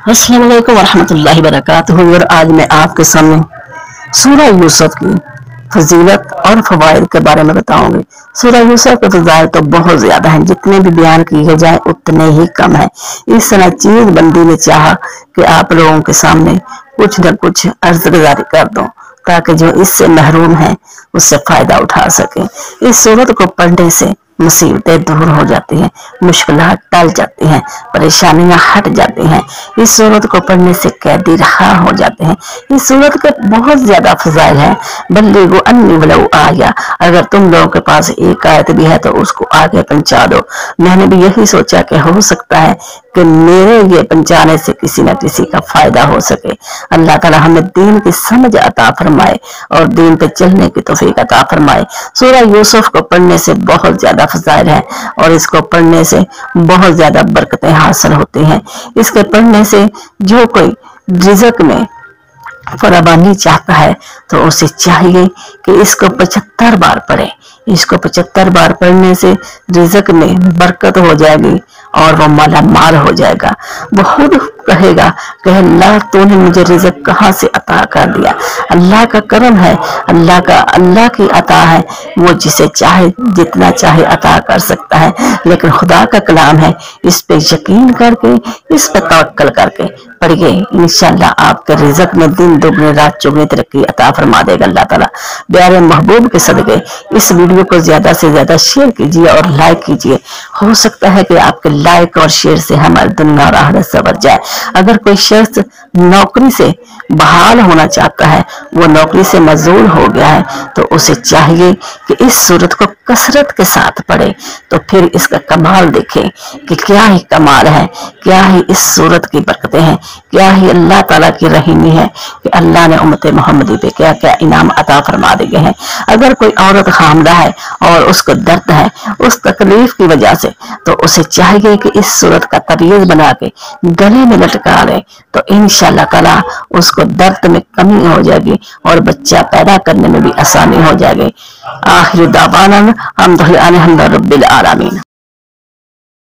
अस्सलाम वालेकुम वरहमतुल्लाहि वबरकातुहू। और आज मैं आपके सामने सूरह यूसुफ की फजीलत और फवाइद के बारे में बताऊंगी। सूरह यूसुफ के फजाइल तो बहुत ज्यादा हैं, जितने भी बयान किए जाए उतने ही कम है। इस तरह चीज बंदी ने चाहा कि आप लोगों के सामने कुछ न कुछ अर्ज गुजारी कर दूं ताकि जो इससे महरूम है उससे फायदा उठा सके। इस सूरत को पढ़ने से मुसीबतें दूर हो जाती हैं, मुश्किलात टल जाती हैं, परेशानियां हट जाती हैं। इस सूरत को पढ़ने से कैदी रहा हो जाते हैं। इस सूरत के बहुत ज्यादा फजाइल हैं। बल्लिगु अन्नी वलौ आया, अगर तुम लोगों के पास एक आयत भी है तो उसको आगे पहुंचा दो। मैंने भी यही सोचा कि हो सकता है कि मेरे ये पहुंचाने से किसी न किसी का फायदा हो सके। अल्लाह ताला हमें दीन की समझ अता फरमाए और दीन पे चलने की तौफीक अता फरमाए। सूरह यूसुफ को पढ़ने से बहुत ज्यादा फजाइल है और इसको पढ़ने से बहुत ज्यादा बरकतें हासिल होती हैं। इसके पढ़ने से जो कोई रिज़्क में फरावानी चाहता है तो उसे चाहिए कि इसको 75 बार पढ़े। इसको 75 बार पढ़ने से रिज़्क में बरकत हो जाएगी और वो माला माल हो जाएगा। वो खुद कहेगा कि अल्लाह तूने मुझे रिज़्क कहाँ से अता कर दिया। अल्लाह का करम है, अल्लाह की अता है। वो जिसे चाहे जितना चाहे अता कर सकता है, लेकिन खुदा का कलाम है, इस पे यकीन करके इस पे तवक्कल करके पढ़िए। इंशाअल्लाह आपके रिज़्क में दिन दुगनी रात चौगनी तरक्की अता फरमा देगा अल्लाह ताला। प्यारे महबूब के सदके इस वीडियो को ज्यादा से ज्यादा शेयर कीजिए और लाइक कीजिए। हो सकता है कि आपके लाइक और शेयर से हमारी दुनिया और आखिरत सवर जाए। अगर कोई शख्स नौकरी से बहाल होना चाहता है, वो नौकरी से मजदूर हो गया है, तो उसे चाहिए कि इस सूरत को कसरत के साथ पढ़े। तो फिर इसका कमाल देखें कि क्या ही कमाल है, क्या ही इस सूरत की बरकतें हैं, क्या ही अल्लाह ताला की रहीमी है कि अल्लाह ने उम्मत मोहम्मदी पे क्या क्या इनाम अता फरमा दिए हैं। अगर कोई औरत खामदा है और उसको दर्द है उस तकलीफ की वजह से, तो उसे चाहिए कि इस सूरत का तबीयत बना के गले में लटका ले, तो इंशाअल्लाह ताला उसको दर्द में कमी हो जाएगी और बच्चा पैदा करने में भी आसानी हो जाएगी। आखिर दावाना अल्हम्दुलिल्लाहि रब्बिल आलमीन।